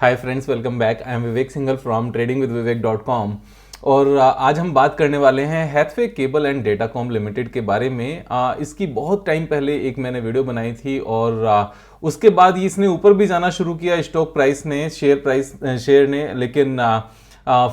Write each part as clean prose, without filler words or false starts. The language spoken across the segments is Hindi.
Hi friends, welcome back. I am Vivek Singhal from tradingwithvivek.com। और आज हम बात करने वाले हैं Hathway cable and Datacom limited के बारे में। इसकी बहुत टाइम पहले एक मैंने वीडियो बनाई थी और उसके बाद इसने ऊपर भी जाना शुरू किया स्टॉक प्राइस ने, शेयर ने, लेकिन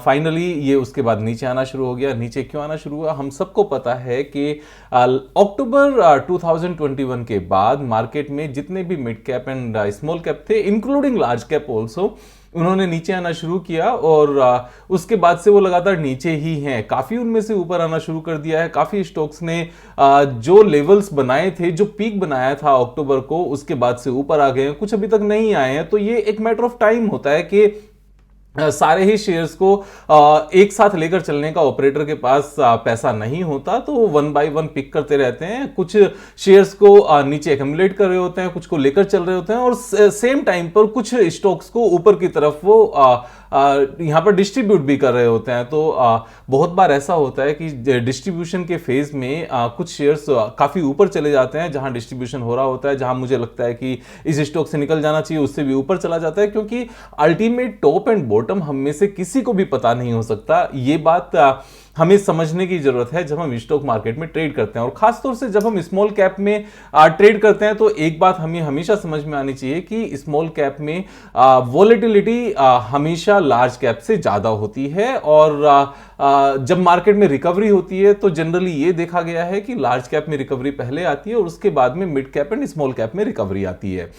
फाइनली ये उसके बाद नीचे आना शुरू हो गया। नीचे क्यों आना शुरू हुआ हम सबको पता है कि अक्टूबर 2021 के बाद मार्केट में जितने भी mid cap and small cap थे, इंक्लूडिंग लार्ज कैप ऑल्सो, उन्होंने नीचे आना शुरू किया और उसके बाद से वो लगातार नीचे ही हैं। काफी उनमें से ऊपर आना शुरू कर दिया है। काफी स्टॉक्स ने जो लेवल्स बनाए थे, जो पीक बनाया था अक्टूबर को, उसके बाद से ऊपर आ गए हैं। कुछ अभी तक नहीं आए हैं। तो ये एक मैटर ऑफ टाइम होता है कि सारे ही शेयर्स को एक साथ लेकर चलने का ऑपरेटर के पास पैसा नहीं होता, तो वो वन बाय वन पिक करते रहते हैं। कुछ शेयर्स को नीचे एक्यूमुलेट कर रहे होते हैं, कुछ को लेकर चल रहे होते हैं, और सेम टाइम पर कुछ स्टॉक्स को ऊपर की तरफ वो यहां पर डिस्ट्रीब्यूट भी कर रहे होते हैं। तो बहुत बार ऐसा होता है कि डिस्ट्रीब्यूशन के फेज में कुछ शेयर्स काफी ऊपर चले जाते हैं, जहां डिस्ट्रीब्यूशन हो रहा होता है, जहां मुझे लगता है कि इस स्टॉक से निकल जाना चाहिए, उससे भी ऊपर चला जाता है, क्योंकि अल्टीमेट टॉप एंड बॉटम हम में से किसी को भी पता नहीं हो सकता। ये बात हमें समझने की जरूरत है जब हम स्टॉक मार्केट में ट्रेड करते हैं, और खासतौर से जब हम स्मॉल कैप में ट्रेड करते हैं। तो एक बात हमें हमेशा समझ में आनी चाहिए कि स्मॉल कैप में वॉलेटिलिटी हमेशा लार्ज कैप से ज्यादा होती है, और जब मार्केट में रिकवरी होती है तो जनरली ये देखा गया है कि लार्ज कैप में रिकवरी पहले आती है और उसके बाद में mid cap and small cap में रिकवरी आती है।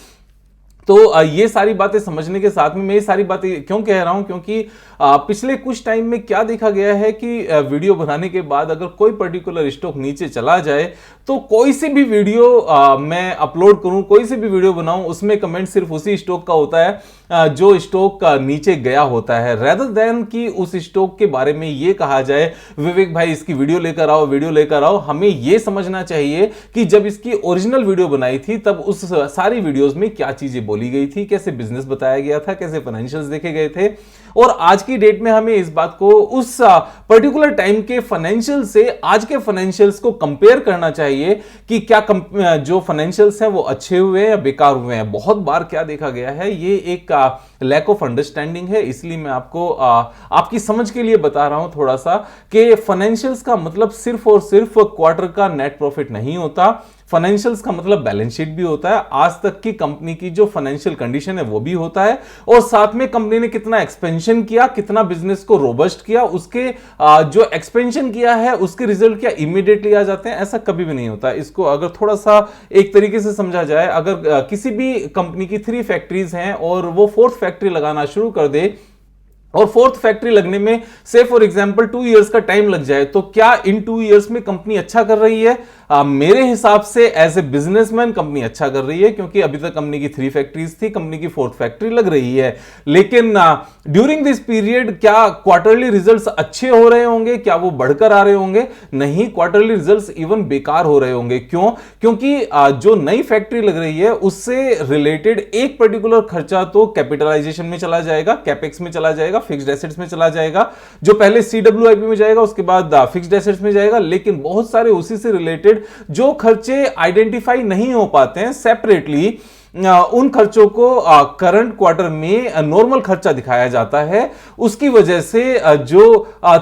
तो ये सारी बातें समझने के साथ में मैं ये सारी बातें क्यों कह रहा हूं, क्योंकि पिछले कुछ टाइम में क्या देखा गया है कि वीडियो बनाने के बाद अगर कोई पर्टिकुलर स्टॉक नीचे चला जाए तो कोई सी भी वीडियो मैं अपलोड करूं, कोई सी भी वीडियो बनाऊं, उसमें कमेंट सिर्फ उसी स्टॉक का होता है जो स्टॉक नीचे गया होता है, रेदर देन कि उस स्टॉक के बारे में ये कहा जाए विवेक भाई इसकी वीडियो लेकर आओ, वीडियो लेकर आओ। हमें ये समझना चाहिए कि जब इसकी ओरिजिनल वीडियो बनाई थी तब उस सारी वीडियोस में क्या चीजें बोली गई थी, कैसे बिजनेस बताया गया था, कैसे फाइनेंशियल्स देखे गए थे। और आज की डेट में हमें इस बात को उस पर्टिकुलर टाइम के फाइनेंशियल से आज के फाइनेंशियल्स को कंपेयर करना चाहिए कि क्या जो फाइनेंशियल्स हैं वो अच्छे हुए हैं या बेकार हुए हैं। बहुत बार क्या देखा गया है, ये एक लैक ऑफ अंडरस्टैंडिंग है, इसलिए मैं आपको आपकी समझ के लिए बता रहा हूं थोड़ा सा कि फाइनेंशियल्स का मतलब सिर्फ और सिर्फ क्वार्टर का नेट प्रॉफिट नहीं होता। फाइनेंशियल्स का मतलब बैलेंस शीट भी होता है, आज तक की कंपनी की जो फाइनेंशियल कंडीशन है वो भी होता है, और साथ में कंपनी ने कितना एक्सपेंशन किया, कितना बिजनेस को रोबस्ट किया, उसके जो एक्सपेंशन किया है उसके रिजल्ट क्या इमीडिएटली आ जाते हैं, ऐसा कभी भी नहीं होता। इसको अगर थोड़ा सा एक तरीके से समझा जाए, अगर किसी भी कंपनी की 3 फैक्ट्रीज हैं और वो 4th फैक्ट्री लगाना शुरू कर दे और 4th फैक्ट्री लगने में से फॉर एग्जांपल 2 इयर्स का टाइम लग जाए, तो क्या इन 2 इयर्स में कंपनी अच्छा कर रही है? मेरे हिसाब से एज ए बिजनेसमैन कंपनी अच्छा कर रही है, क्योंकि अभी तक कंपनी की 3 फैक्ट्रीज थी, कंपनी की 4th फैक्ट्री लग रही है। लेकिन ड्यूरिंग दिस पीरियड क्या क्वार्टरली रिजल्ट्स अच्छे हो रहे होंगे? क्या वो बढ़कर आ रहे होंगे? नहीं, क्वार्टरली रिजल्ट्स इवन बेकार हो रहे होंगे। क्यों? क्योंकि जो नई फैक्ट्री लग रही है उससे रिलेटेड एक पर्टिकुलर खर्चा तो कैपिटलाइजेशन में चला जाएगा, कैपेक्स में चला जाएगा, फिक्स्ड एसेट्स में चला जाएगा, जो पहले सीडब्ल्यूआईपी में जाएगा, उसके बाद फिक्स्ड एसेट्स में जाएगा। लेकिन बहुत सारे उसी से रिलेटेड जो खर्चे आइडेंटिफाई नहीं हो पाते हैं सेपरेटली, उन खर्चों को करंट क्वार्टर में नॉर्मल खर्चा दिखाया जाता है। उसकी वजह से जो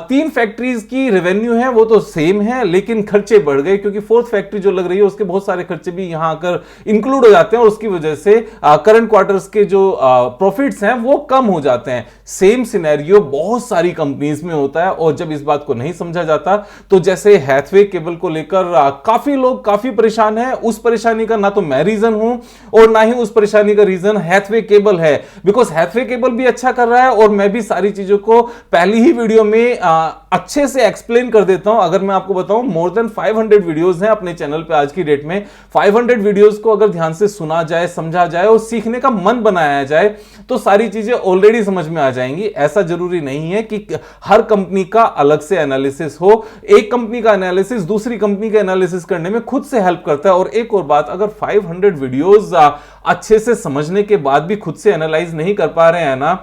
3 फैक्ट्रीज की रेवेन्यू है वो तो सेम है, लेकिन खर्चे बढ़ गए, क्योंकि 4th फैक्ट्री जो लग रही है उसके बहुत सारे खर्चे भी यहां आकर इंक्लूड हो जाते हैं, और उसकी वजह से करंट क्वार्टर्स के जो प्रॉफिट्स हैं वो कम हो जाते हैं। सेम सिनेरियो बहुत सारी कंपनीज में होता है, और जब इस बात को नहीं समझा जाता तो जैसे हैथवे केबल को लेकर काफी लोग काफी परेशान हैं। उस परेशानी का ना तो मैं रीजन हूं और ना ही उस परेशानी का रीजन हैथवे केबल है, बिकॉज हैथवे केबल भी अच्छा कर रहा है और मैं भी सारी चीजों को पहली ही वीडियो में अच्छे से एक्सप्लेन कर देता हूं। अगर मैं आपको बताऊं, मोर देन 500 वीडियोस हैं अपने चैनल पे आज की डेट में। 500 वीडियोस को अगर ध्यान से सुना जाए, समझा जाए और सीखने का मन बनाया जाए तो सारी चीजें ऑलरेडी समझ में आ जाएंगी। ऐसा जरूरी नहीं है कि हर कंपनी का अलग से एनालिसिस हो। एक कंपनी का एनालिसिस दूसरी कंपनी का एनालिसिस करने में खुद से हेल्प करता है। और एक और बात, अगर 500 वीडियोस अच्छे से समझने के बाद भी खुद से एनालाइज नहीं कर पा रहे हैं ना,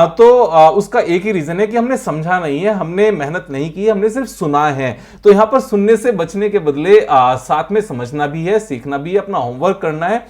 तो उसका एक ही रीजन है कि हमने समझा नहीं है, हमने मेहनत नहीं की, हमने सिर्फ सुना है। तो यहां पर सुनने से बचने के बदले साथ में समझना भी है, सीखना भी है, अपना होमवर्क करना है।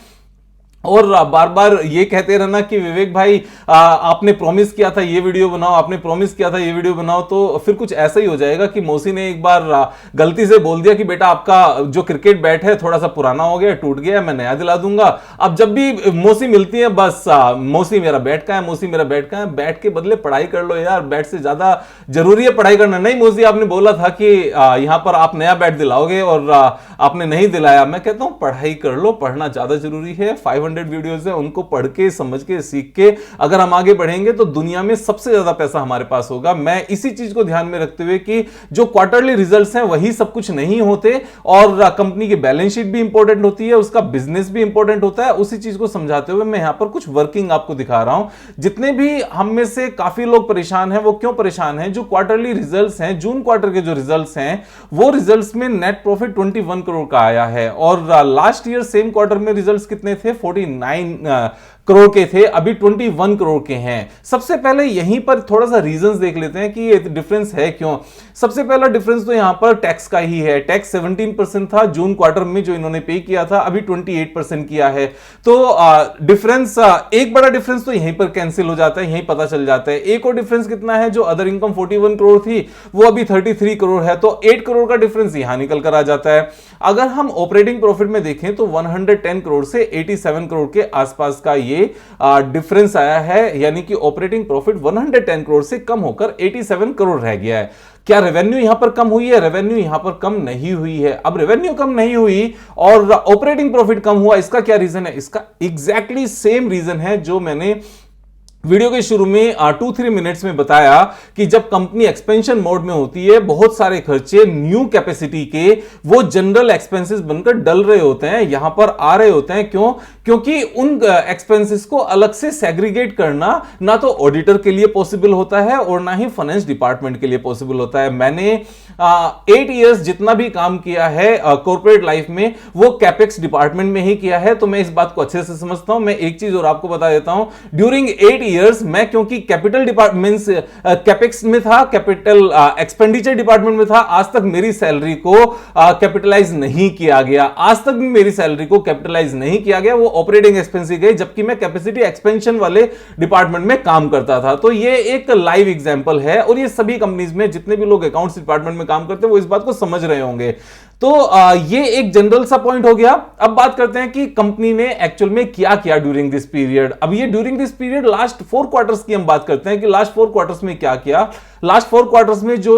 और बार बार ये कहते रहना कि विवेक भाई आपने प्रॉमिस किया था ये वीडियो बनाओ, आपने प्रॉमिस किया था ये वीडियो बनाओ, तो फिर कुछ ऐसा ही हो जाएगा कि मौसी ने एक बार गलती से बोल दिया कि बेटा आपका जो क्रिकेट बैट है थोड़ा सा पुराना हो गया, टूट गया, मैं नया दिला दूंगा। अब जब भी मौसी मिलती है बस मौसी मेरा बैट का है, मौसी मेरा बैट का है। बैट के बदले पढ़ाई कर लो यार, बैट से ज्यादा जरूरी है पढ़ाई करना। नहीं मौसी आपने बोला था कि यहां पर आप नया बैट दिलाओगे और आपने नहीं दिलाया। मैं कहता हूं पढ़ाई कर लो, पढ़ना ज्यादा जरूरी है। 500 वीडियोस है, उनको पढ़ के समझ के सीख के अगर हम आगे बढ़ेंगे तो दुनिया में सबसे ज्यादा पैसा हमारे पास होगा। मैं इसी चीज को ध्यान में रखते हुए कि जो क्वार्टरली रिजल्ट्स हैं वही सब कुछ नहीं होते, और कंपनी की बैलेंस शीट भी इंपॉर्टेंट होती है, उसका बिजनेस भी इंपॉर्टेंट होता है। उसी चीज को समझाते हुए मैं यहां पर कुछ वर्किंग आपको दिखा रहा हूं। जितने भी हम में से काफी लोग परेशान हैं, वो क्यों परेशान हैं? जो क्वार्टरली रिजल्ट्स हैं, जून क्वार्टर के जो रिजल्ट्स हैं, वो रिजल्ट्स में नेट प्रॉफिट 21 करोड़ का आया है, और लास्ट ईयर सेम क्वार्टर में रिजल्ट्स कितने थे? 49 करोड़ के थे, अभी 21 करोड़ के हैं। सबसे पहले यहीं पर थोड़ा सा रीजंस देख लेते हैं कि ये डिफरेंस है क्यों। सबसे पहला डिफरेंस तो यहां पर टैक्स का ही है। टैक्स 17% था जून क्वार्टर में जो इन्होंने पे किया था, अभी 28% किया है। तो डिफरेंस, एक बड़ा डिफरेंस तो यहीं पर कैंसिल हो जाता है, यहीं पता चल जाता है। एक और डिफरेंस कितना है? जो अदर इनकम 41 करोड़ थी वो अभी 33 करोड़ है, तो 8 करोड़ का डिफरेंस यहां निकल कर आ जाता है। अगर हम ऑपरेटिंग प्रॉफिट में देखें तो 110 करोड़ से 87 करोड़ के आसपास का ये डिफरेंस आया है, यानी कि ऑपरेटिंग प्रॉफिट 110 करोड़ से कम होकर 87 करोड़ रह गया है। क्या रेवेन्यू यहां पर कम हुई है? रेवेन्यू यहां पर कम नहीं हुई है। अब रेवेन्यू कम नहीं हुई और ऑपरेटिंग प्रॉफिट कम हुआ, इसका क्या रीजन है? इसका एग्जैक्टली सेम रीजन है जो मैंने वीडियो के शुरू में 2-3 मिनट्स में बताया कि जब कंपनी एक्सपेंशन मोड में होती है, बहुत सारे खर्चे न्यू कैपेसिटी के वो जनरल एक्सपेंसेस बनकर डल रहे होते हैं, यहां पर आ रहे होते हैं। क्यों? क्योंकि उन एक्सपेंसेस को अलग से सेग्रीगेट करना ना तो ऑडिटर के लिए पॉसिबल होता है और ना ही फाइनेंस डिपार्टमेंट के लिए पॉसिबल होता है। मैंने 8 इयर्स जितना भी काम किया है कॉर्पोरेट लाइफ में, वो कैपेक्स डिपार्टमेंट में ही किया है, तो मैं इस बात को अच्छे से समझता हूं। मैं एक चीज और आपको बता देता हूं, ड्यूरिंग 8 इयर्स मैं क्योंकि कैपिटल डिपार्टमेंट कैपेक्स में था, कैपिटल एक्सपेंडिचर डिपार्टमेंट में था, आज तक मेरी सैलरी को कैपिटलाइज नहीं किया गया। आज तक भी मेरी सैलरी को कैपिटलाइज नहीं किया गया, वो ऑपरेटिंग एक्सपेंस ही गए, जबकि मैं कैपेसिटी एक्सपेंशन वाले डिपार्टमेंट में काम करता था। तो ये एक लाइव एग्जांपल है, और ये सभी कंपनीज में जितने भी लोग अकाउंट्स डिपार्टमेंट में काम करते हैं वो इस बात को समझ रहे होंगे। तो ये एक जनरल सा पॉइंट हो गया। अब बात करते हैं कि कंपनी ने एक्चुअल में क्या किया ड्यूरिंग दिस पीरियड। अब ये during this period last 4 quarters की हम बात करते हैं कि लास्ट 4 क्वार्टर्स में क्या किया। लास्ट 4 क्वार्टर्स में जो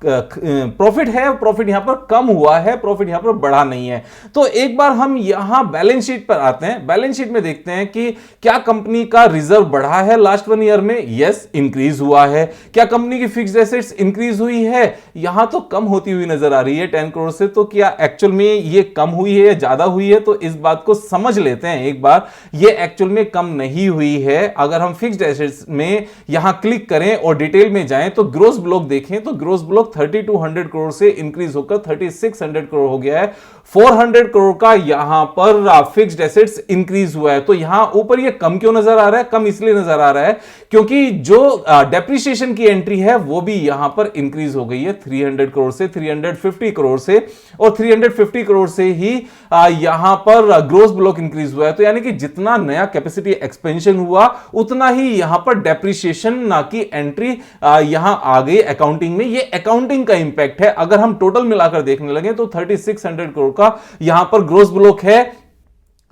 प्रॉफिट है, प्रॉफिट यहां पर कम हुआ है, प्रॉफिट यहां पर बढ़ा नहीं है। तो एक बार हम यहां बैलेंस शीट पर आते हैं। बैलेंस शीट में देखते हैं कि क्या कंपनी का रिजर्व बढ़ा है लास्ट 1 ईयर में? यस, इंक्रीज हुआ है। क्या कंपनी की फिक्स्ड एसेट्स इंक्रीज हुई है? यहां तो कम होती हुई नजर आ रही है 10 करोड़ से। तो क्या एक्चुअल में ये कम हुई है या ज्यादा हुई है? तो इस बात को समझ लेते हैं एक बार। ये एक्चुअल में कम नहीं हुई है। अगर हम फिक्स्ड एसेट्स में यहां क्लिक करें और डिटेल में जाएं तो ग्रोस ब्लॉक देखें तो ग्रोस ब्लॉक 3200 करोड़ से इंक्रीज होकर 3600 करोड़ हो गया है। 400 करोड़ का यहां पर फिक्स्ड एसेट्स इंक्रीज हुआ है। तो यहां ऊपर ये कम क्यों नजर आ रहा है? कम इसलिए नजर आ रहा है क्योंकि जो डेप्रिसिएशन की एंट्री है वो भी यहां पर इंक्रीज हो गई है 300 करोड़ से 350 करोड़ से, और 350 करोड़ से ही यहां पर ग्रोस ब्लॉक इंक्रीज हुआ है। तो यानी कि जितना नया कैपेसिटी एक्सपेंशन हुआ उतना ही यहां पर डेप्रिसिएशन ना की एंट्री यहां आ गई अकाउंटिंग में। ये अकाउंटिंग का इंपैक्ट है। अगर हम टोटल मिलाकर देखने लगे तो 3600 करोड़ का यहां पर ग्रोस ब्लॉक है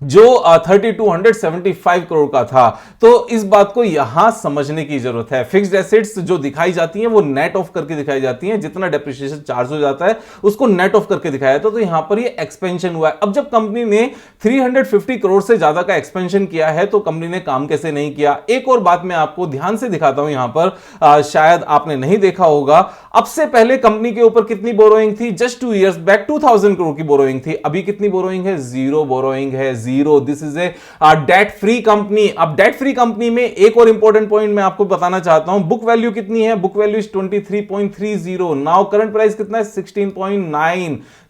जो 3275 करोड़ का था। तो इस बात को यहां समझने की जरूरत है। फिक्स्ड एसेट्स जो दिखाई जाती हैं वो नेट ऑफ करके दिखाई जाती हैं, जितना डेप्रिसिएशन चार्ज हो जाता है उसको नेट ऑफ करके दिखाया जाता है। तो यहां पर ये एक्सपेंशन हुआ है। अब जब कंपनी ने 350 करोड़ से ज्यादा का एक्सपेंशन किया है तो कंपनी ने काम कैसे नहीं किया? एक और बात मैं आपको ध्यान से दिखाता हूं यहां पर, शायद आपने नहीं देखा होगा। अब से पहले कंपनी के ऊपर कितनी बोरोइंग थी? जस्ट 2 इयर्स बैक 2000 करोड़ की बोरोइंग थी। अभी कितनी बोरोइंग है? 0 बोरोइंग है, 0। This is a debt free company. अब डेट फ्री कंपनी में एक और इंपॉर्टेंट पॉइंट मैं आपको बताना चाहता हूं। बुक वैल्यू कितनी है? Book value is 23.30। Now current price कितना है?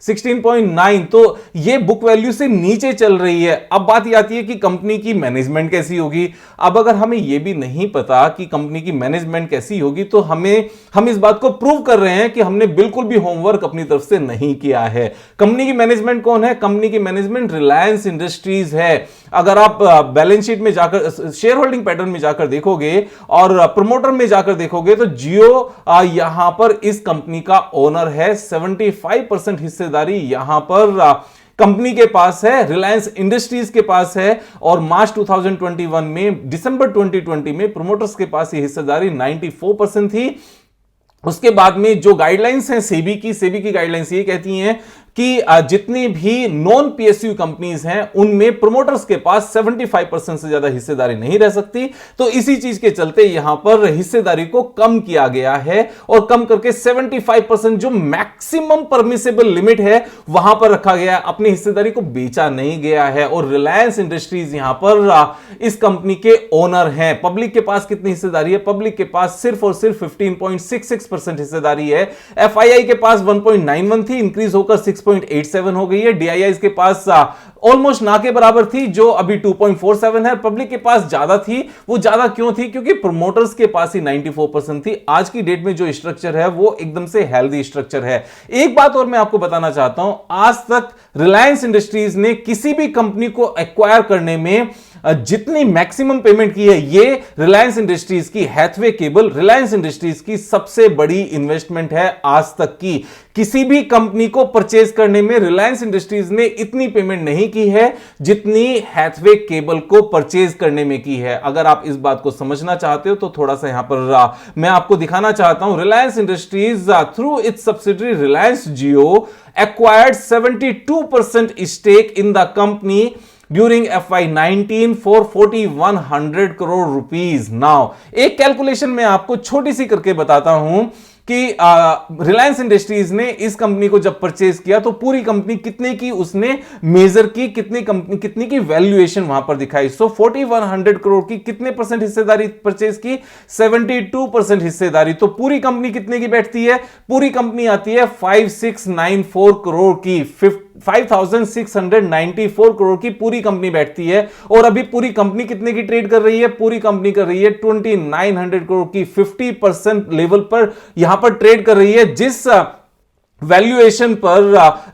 16.9। तो ये बुक वैल्यू से नीचे चल रही है। अब बात ये आती है कि कंपनी की मैनेजमेंट कैसी होगी। अब अगर हमें यह भी नहीं पता कि कंपनी की मैनेजमेंट कैसी होगी तो हम इस बात को प्रूव कर रहे हैं कि हमने बिल्कुल भी होमवर्क अपनी तरफ से नहीं किया है। कंपनी की मैनेजमेंट कौन है? कंपनी की मैनेजमेंट रिलायंस इंडस्ट्री इंडस्ट्रीज है, अगर आप बैलेंस शीट में जाकर शेयर होल्डिंग पैटर्न में जाकर देखोगे और प्रमोटर में जाकर देखोगे तो जियो यहां पर इस कंपनी का ओनर है। 75% हिस्सेदारी यहां पर कंपनी के पास है, रिलायंस इंडस्ट्रीज के पास है। और मार्च 2021 में, दिसंबर 2020 में प्रमोटर्स के पास ये हिस्सेदारी 94% थी। उसके बाद में जो गाइडलाइंस हैं सेबी की गाइडलाइंस ये कहती हैं कि जितनी भी नॉन पीएसयू कंपनीज हैं उनमें प्रमोटर्स के पास 75% से ज्यादा हिस्सेदारी नहीं रह सकती। तो इसी चीज के चलते यहां पर हिस्सेदारी को कम किया गया है और कम करके 75% जो मैक्सिमम परमिसेबल लिमिट है वहां पर रखा गया है। अपनी हिस्सेदारी को बेचा नहीं गया है। और रिलायंस इंडस्ट्रीज यहां पर इस कंपनी के ओनर हैं। पब्लिक के पास कितनी हिस्सेदारी है? पब्लिक के पास सिर्फ और सिर्फ 15.66% हिस्सेदारी है। एफआईआई के पास 1.91 थी, इंक्रीज होकर 6.87 हो गई है। डीआईआई के पास ऑलमोस्ट ना के बराबर थी, जो अभी 2.47 है। पब्लिक के पास ज्यादा थी। वो ज्यादा क्यों थी? क्योंकि प्रमोटर्स के पास ही 94% थी। आज की डेट में जो स्ट्रक्चर है वो एकदम से हेल्दी स्ट्रक्चर है। एक बात और मैं आपको बताना चाहता हूं, आज तक रिलायंस इंडस्ट्रीज ने किसी भी कंपनी को एक्वायर करने में जितनी मैक्सिमम पेमेंट की है, ये रिलायंस इंडस्ट्रीज की, हैथवे केबल रिलायंस इंडस्ट्रीज की सबसे बड़ी इन्वेस्टमेंट है आज तक की। किसी भी कंपनी को परचेज करने में रिलायंस इंडस्ट्रीज ने इतनी पेमेंट नहीं की है जितनी हैथवे केबल को परचेज करने में की है। अगर आप इस बात को समझना चाहते हो तो थोड़ा सा यहां पर मैं आपको दिखाना चाहता हूं। Reliance Industries through its subsidiary Reliance Jio acquired 72% stake in the company during FY19 for 4100 crore rupees. Now, एक कैलकुलेशन मैं आपको छोटी सी करके बताता हूं कि रिलायंस इंडस्ट्रीज ने इस कंपनी को जब परचेज किया तो पूरी कंपनी कितने की उसने मेजर की, कितनी की वैल्यूएशन वहां पर दिखाई। सो 4100 करोड़ की कितने परसेंट हिस्सेदारी परचेज की? 72% हिस्सेदारी। तो पूरी कंपनी कितने की बैठती है? पूरी कंपनी आती है 5694 करोड़ की। 5694 करोड़ की पूरी कंपनी बैठती है। और अभी पूरी कंपनी कितने की ट्रेड कर रही है? पूरी कंपनी कर रही है 2900 करोड़ की। 50% लेवल पर यहां पर ट्रेड कर रही है। जिस वैल्यूएशन पर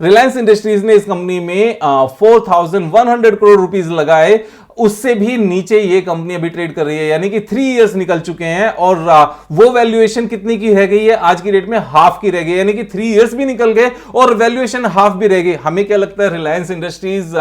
रिलायंस इंडस्ट्रीज ने इस कंपनी में 4100 करोड़ रुपीस लगाए, उससे भी नीचे ये कंपनी अभी ट्रेड कर रही है। यानी कि 3 इयर्स निकल चुके हैं और वो वैल्यूएशन कितनी की रह गई है? आज की डेट में हाफ की रह गई। यानी कि 3 इयर्स भी निकल गए और वैल्यूएशन हाफ भी रह गई। हमें क्या लगता है, रिलायंस इंडस्ट्रीज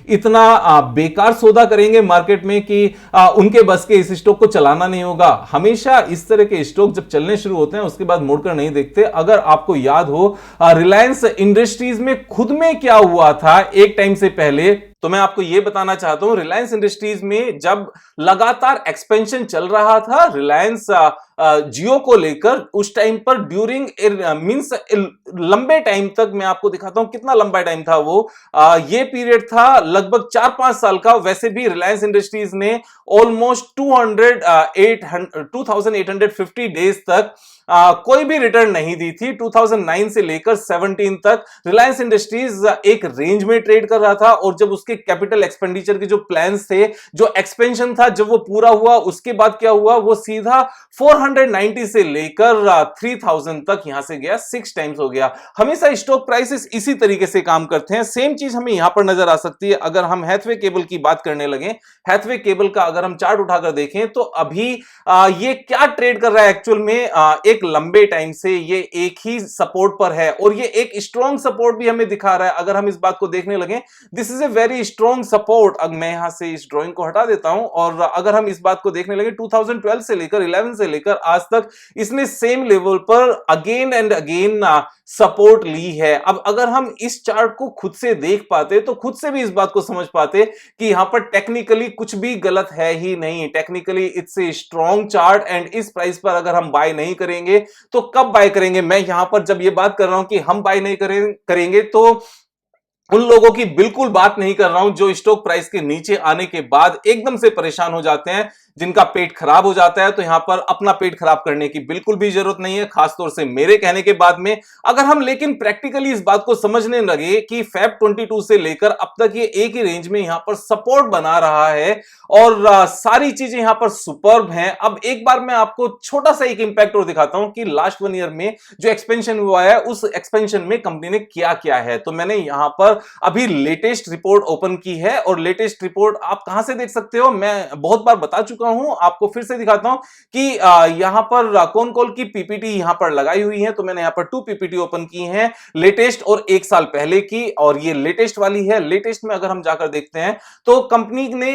इतना बेकार सौदा करेंगे मार्केट में कि उनके बस के इस स्टॉक को चलाना नहीं होगा? हमेशा इस तरह के स्टॉक जब चलने शुरू होते हैं उसके बाद मुड़कर नहीं देखते। अगर आपको याद हो रिलायंस इंडस्ट्रीज में खुद में क्या हुआ था एक टाइम से पहले, तो मैं आपको यह बताना चाहता हूं। रिलायंस इंडस्ट्रीज में जब लगातार एक्सपेंशन चल रहा था रिलायंस जियो को लेकर, उस टाइम पर ड्यूरिंग मींस लंबे टाइम तक, मैं आपको दिखाता हूं कितना लंबा टाइम था वो। ये पीरियड था लगभग 4-5 साल का। वैसे भी रिलायंस इंडस्ट्रीज ने ऑलमोस्ट 2850 डेज तक कोई भी रिटर्न नहीं दी थी। 2009 से लेकर 17 तक रिलायंस इंडस्ट्रीज एक रेंज में ट्रेड कर रहा था। और जब उसके कैपिटल एक्सपेंडिचर के जो प्लान्स थे, जो एक्सपेंशन था, जब वो पूरा हुआ उसके बाद क्या हुआ, वो सीधा 490 से लेकर 3000 तक यहां से गया। 6 टाइम्स हो गया। हमेशा स्टॉक प्राइसेस इसी तरीके से काम करते हैं। सेम चीज हमें यहां पर नजर आ सकती है। अगर हम हैथवे केबल की बात करने लगे, हैथवे केबल का अगर हम चार्ट उठाकर देखें तो अभी ये क्या ट्रेड कर रहा है एक्चुअल में, एक लंबे टाइम से ये एक ही सपोर्ट पर है और ये एक स्ट्रॉन्ग सपोर्ट भी हमें दिखा रहा है। अगर हम इस बात को देखने लगे, this is a very strong support. अब मैं यहां से इस ड्राइंग को हटा देता हूं और अगर हम इस बात को देखने लगे 2012 से लेकर 11 से लेकर आज तक इसने सेम लेवल पर अगेन एंड अगेन सपोर्ट ली है। अब अगर हम इस चार्ट को खुद से देख पाते तो खुद से भी इस बात को समझ पाते कि यहां पर टेक्निकली कुछ भी गलत है ही नहीं। Technically it's a strong chart and इस प्राइस पर अगर हम बाय नहीं करेंगे तो कब बाय करेंगे? मैं यहां पर जब ये बात कर रहा हूं कि हम बाय नहीं करेंगे तो उन लोगों की बिल्कुल बात नहीं कर रहा हूं जो स्टॉक प्राइस के नीचे आने के बाद एकदम से परेशान हो जाते हैं। जिनका पेट खराब हो जाता है, तो यहां पर अपना पेट खराब करने की बिल्कुल भी जरूरत नहीं है, खासतौर से मेरे कहने के बाद में। अगर हम लेकिन प्रैक्टिकली इस बात को समझने लगे कि फैब 22 से लेकर अब तक ये एक ही रेंज में यहां पर सपोर्ट बना रहा है और सारी चीजें यहां पर सुपर्ब हैं। अब एक बार मैं आपको छोटा सा एक इंपैक्ट और दिखाता हूं कि लास्ट 1 ईयर में जो एक्सपेंशन हुआ है, उस एक्सपेंशन में कंपनी ने क्या किया है। तो मैंने यहां पर अभी लेटेस्ट रिपोर्ट ओपन की है और लेटेस्ट रिपोर्ट आप कहां से देख सकते हो, मैं बहुत बार बता चुका हूं, आपको फिर से दिखाता हूं कि यहां पर कौन कौन की पीपीटी यहां पर लगाई हुई है। तो मैंने यहां पर 2 पीपीटी ओपन की हैं, लेटेस्ट और 1 साल पहले की, और ये लेटेस्ट वाली है। लेटेस्ट में अगर हम जाकर देखते हैं तो कंपनी ने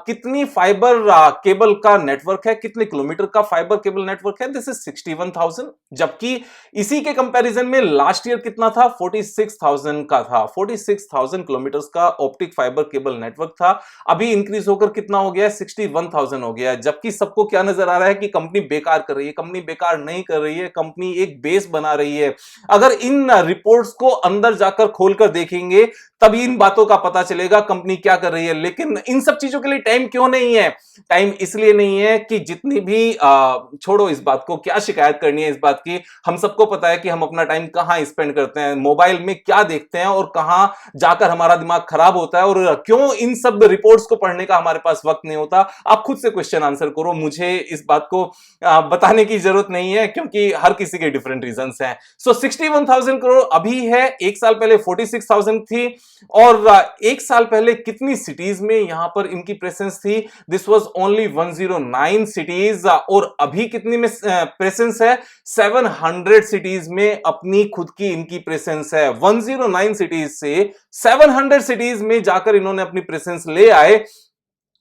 कितनी फाइबर केबल का नेटवर्क है, कितने किलोमीटर का फाइबर केबल नेटवर्क है, दिस इज 61,000। जबकि इसी के कंपैरिजन में लास्ट ईयर कितना था, 46,000 का था। 46,000 किलोमीटर का ऑप्टिक फाइबर केबल नेटवर्क था। अभी इंक्रीज होकर कितना हो गया है, 61,000 हो गया है। जबकि सबको क्या नजर आ रहा है कि कंपनी बेकार कर रही है। कंपनी बेकार नहीं कर रही है, कंपनी एक बेस बना रही है। अगर इन रिपोर्ट्स को अंदर जाकर खोलकर देखेंगे तभी इन बातों का पता चलेगा कंपनी क्या कर रही है। लेकिन इन सब चीजों के लिए टाइम क्यों नहीं है? टाइम इसलिए नहीं है कि जितनी भी छोड़ो इस बात को, क्या शिकायत करनी है इस बात की। हम सबको पता है कि हम अपना टाइम कहां स्पेंड करते हैं, मोबाइल में क्या देखते हैं और कहां जाकर हमारा दिमाग खराब होता है, और क्यों इन सब रिपोर्ट्स को पढ़ने का हमारे पास वक्त नहीं होता। आप खुद से क्वेश्चन आंसर करो, मुझे इस बात को बताने की जरूरत नहीं है, क्योंकि हर किसी के डिफरेंट रीजंस हैं। सो 61,000 करोड़ अभी है, एक साल पहले 46,000 थी। और एक साल पहले कितनी सिटीज में यहां पर इनकी प्रेजेंस थी, दिस वाज ओनली 109 सिटीज। और अभी कितनी में प्रेजेंस है, 700 सिटीज में अपनी खुद की इनकी प्रेजेंस है। 109 सिटीज से 700 सिटीज में जाकर इन्होंने अपनी प्रेजेंस ले आए,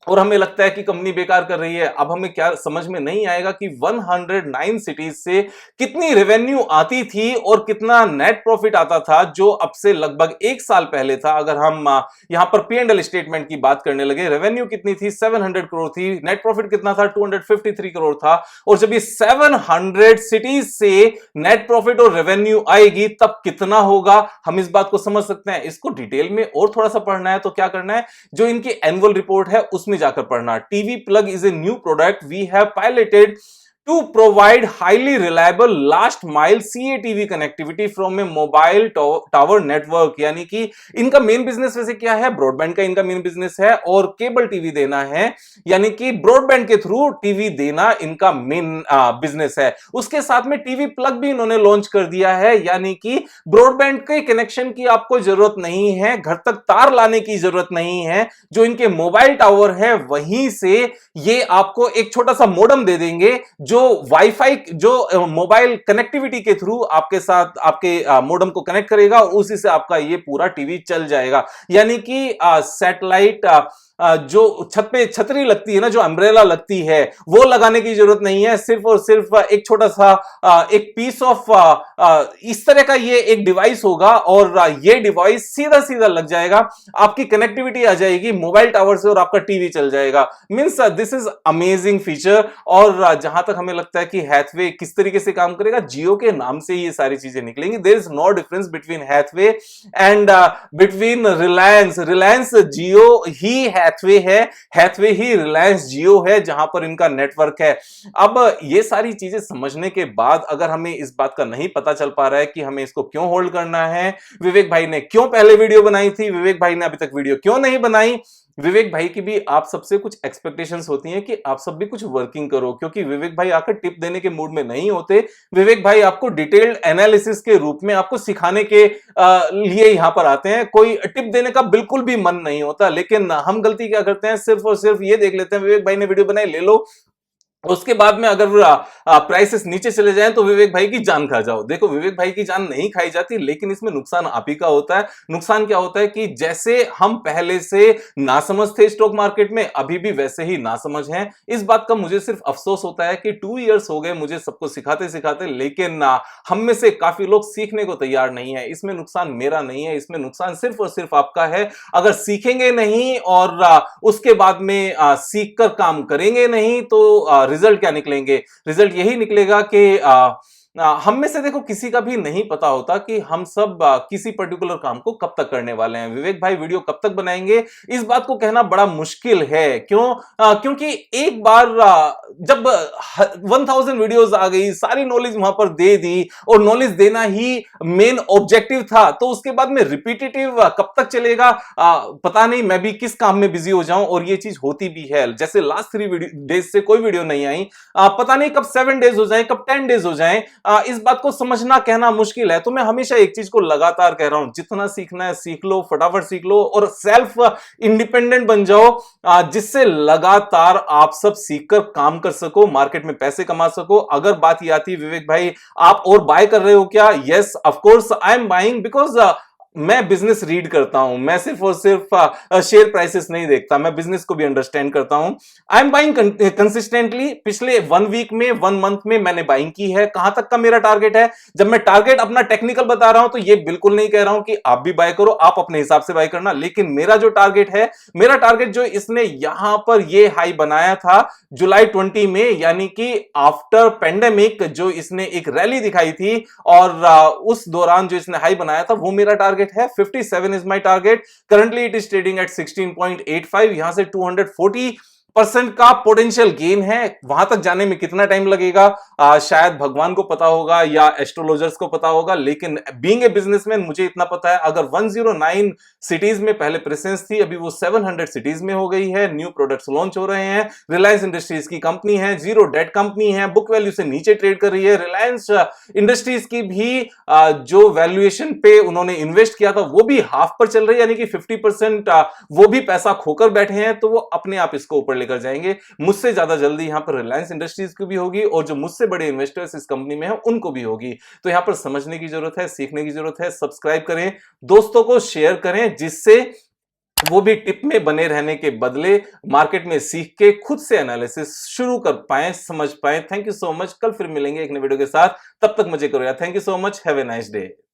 और हमें लगता है कि कंपनी बेकार कर रही है। अब हमें क्या समझ में नहीं आएगा कि 109 सिटीज से कितनी रेवेन्यू आती थी और कितना नेट प्रॉफिट आता था, जो अब से लगभग एक साल पहले था। अगर हम यहां पर P&L स्टेटमेंट की बात करने लगे, रेवेन्यू कितनी थी, 700 करोड़ थी, नेट प्रॉफिट कितना था, 253 करोड़ था। और जब ये 700 सिटीज से नेट प्रॉफिट और रेवेन्यू आएगी तब कितना होगा, हम इस बात को समझ सकते हैं। इसको डिटेल में और थोड़ा सा पढ़ना है तो क्या करना है, जो इनकी एनुअल रिपोर्ट है उसमें जाकर पढ़ना। TV plug is a new product we have piloted to provide highly reliable last mile CATV connectivity from a mobile tower network। यानी कि इनका मेन बिजनेस वैसे क्या है, ब्रॉडबैंड का इनका मेन बिजनेस है और केबल टीवी देना है, यानी कि ब्रॉडबैंड के थ्रू टीवी देना इनका मेन बिजनेस है। उसके साथ में टीवी प्लग भी इन्होंने लॉन्च कर दिया है, यानी कि ब्रॉडबैंड के कनेक्शन की आपको जरूरत नहीं है, घर तक तार लाने की जरूरत नहीं है। जो इनके मोबाइल टावर है वहीं से ये आपको एक छोटा सा मॉडेम दे देंगे, जो वाईफाई, जो मोबाइल कनेक्टिविटी के थ्रू आपके साथ आपके मॉडेम को कनेक्ट करेगा और उसी से आपका ये पूरा टीवी चल जाएगा। यानी कि सैटेलाइट जो छत पे छतरी लगती है ना, जो अम्ब्रेला लगती है, वो लगाने की जरूरत नहीं है। सिर्फ और सिर्फ एक छोटा सा एक पीस ऑफ इस तरह का ये एक डिवाइस होगा और ये डिवाइस सीधा सीधा लग जाएगा, आपकी कनेक्टिविटी आ जाएगी मोबाइल टावर से और आपका टीवी चल जाएगा। Means this is amazing feature. और जहां तक हमें लगता है कि हैथवे किस तरीके से काम करेगा, जियो के नाम से ये सारी चीजें निकलेंगी। There is no difference between Hathway and between Reliance. Reliance Jio ही हैथवे है, हैथवे ही रिलायंस जियो है, जहां पर इनका नेटवर्क है। अब ये सारी चीजें समझने के बाद अगर हमें इस बात का नहीं पता चल पा रहा है कि हमें इसको क्यों होल्ड करना है, विवेक भाई ने क्यों पहले वीडियो बनाई थी, विवेक भाई ने अभी तक वीडियो क्यों नहीं बनाई, विवेक भाई की भी आप सबसे कुछ एक्सपेक्टेशंस होती हैं कि आप सब भी कुछ वर्किंग करो, क्योंकि विवेक भाई आकर टिप देने के मूड में नहीं होते। विवेक भाई आपको डिटेल्ड एनालिसिस के रूप में आपको सिखाने के लिए यहां पर आते हैं, कोई टिप देने का बिल्कुल भी मन नहीं होता। लेकिन हम गलती क्या करते हैं, सिर्फ और सिर्फ ये देख लेते हैं विवेक भाई ने वीडियो बनाई, ले लो, उसके बाद में अगर प्राइसेस नीचे चले जाएं तो विवेक भाई की जान खा जाओ। देखो विवेक भाई की जान नहीं खाई जाती, लेकिन इसमें नुकसान आप ही का होता है। नुकसान क्या होता है कि जैसे हम पहले से नासमझ थे स्टॉक मार्केट में, अभी भी वैसे ही नासमझ हैं। इस बात का मुझे सिर्फ अफसोस होता है कि 2 इयर्स हो गए मुझे सबको सिखाते सिखाते, लेकिन हम में से काफी लोग सीखने को तैयार नहीं है। इसमें नुकसान मेरा नहीं है, इसमें नुकसान सिर्फ और सिर्फ आपका है। अगर सीखेंगे नहीं और उसके बाद में सीख कर काम करेंगे नहीं तो रिजल्ट क्या निकलेंगे, रिजल्ट यही निकलेगा कि हम में से देखो किसी का भी नहीं पता होता कि हम सब किसी पर्टिकुलर काम को कब तक करने वाले हैं। विवेक भाई वीडियो कब तक बनाएंगे, इस बात को कहना बड़ा मुश्किल है। क्यों? क्योंकि एक बार जब 1000 वीडियोस आ गई, सारी नॉलेज वहां पर दे दी और नॉलेज देना ही मेन ऑब्जेक्टिव था, तो उसके बाद में रिपीटेटिव कब तक चलेगा पता नहीं। मैं भी किस काम में बिजी हो जाऊं, और ये चीज होती भी है। जैसे लास्ट 3 डेज से कोई वीडियो नहीं आई, पता नहीं कब 7 डेज हो जाए, कब 10 डेज हो जाए। इस बात को समझना कहना मुश्किल है। तो मैं हमेशा एक चीज को लगातार कह रहा हूं, जितना सीखना है सीख लो, फटाफट सीख लो और सेल्फ इंडिपेंडेंट बन जाओ, जिससे लगातार आप सब सीखकर काम कर सको, मार्केट में पैसे कमा सको। अगर बात ये आती है विवेक भाई आप और बाय कर रहे हो क्या? Yes of course I am buying, because मैं बिजनेस रीड करता हूं। मैं सिर्फ और सिर्फ शेयर प्राइसेस नहीं देखता, मैं बिजनेस को भी अंडरस्टैंड करता हूं। I am buying consistently. पिछले 1 वीक में, 1 मंथ में मैंने बाइंग की है। कहां तक का मेरा टारगेट है? जब मैं टारगेट अपना टेक्निकल बता रहा हूं तो ये बिल्कुल नहीं कह रहा हूं कि आप भी बाय करो, आप अपने हिसाब से बाय करना। लेकिन मेरा जो टारगेट है, मेरा टारगेट जो इसने यहां पर ये हाई बनाया था जुलाई 20 में, यानी कि आफ्टर पेंडेमिक, जो इसने एक रैली दिखाई थी और उस दौरान जो इसने हाई बनाया था, वो मेरा टारगेट है। 57 is my target. Currently it is trading at 16.85। यहां से 240% का पोटेंशियल गेन है। वहां तक जाने में कितना टाइम लगेगा शायद भगवान को पता होगा या एस्ट्रोलॉजर्स को पता होगा, लेकिन बीइंग ए बिजनेसमैन मुझे इतना पता है, अगर 109 सिटीज में पहले प्रेजेंस थी, अभी वो 700 सिटीज में हो गई है। न्यू प्रोडक्ट्स लॉन्च हो रहे हैं। रिलायंस इंडस्ट्रीज की कंपनी है, जीरो डेट कंपनी है, बुक वैल्यू से नीचे ट्रेड कर रही है। रिलायंस इंडस्ट्रीज की भी जो वैल्यूएशन पे उन्होंने इन्वेस्ट किया था वो भी हाफ पर चल रही है, यानी कि 50% वो भी पैसा खोकर बैठे हैं। तो वो अपने आप इसको ऊपर लेकर जाएंगे। मुझसे ज्यादा जल्दी यहां पर रिलायंस इंडस्ट्रीज की भी होगी और जो मुझसे बड़े इन्वेस्टर्स इस कंपनी में हैं उनको भी होगी। तो यहां पर समझने की जरूरत है, सीखने की जरूरत है। सब्सक्राइब करें, दोस्तों को शेयर करें, जिससे वो भी टिप में बने रहने के बदले मार्केट में सीख के खुद से एनालिसिस शुरू कर पाए, समझ पाए। Thank you so much. कल फिर मिलेंगे एक नए वीडियो के साथ। तब तक मुझे करो यार। Thank you so much. Have a nice day.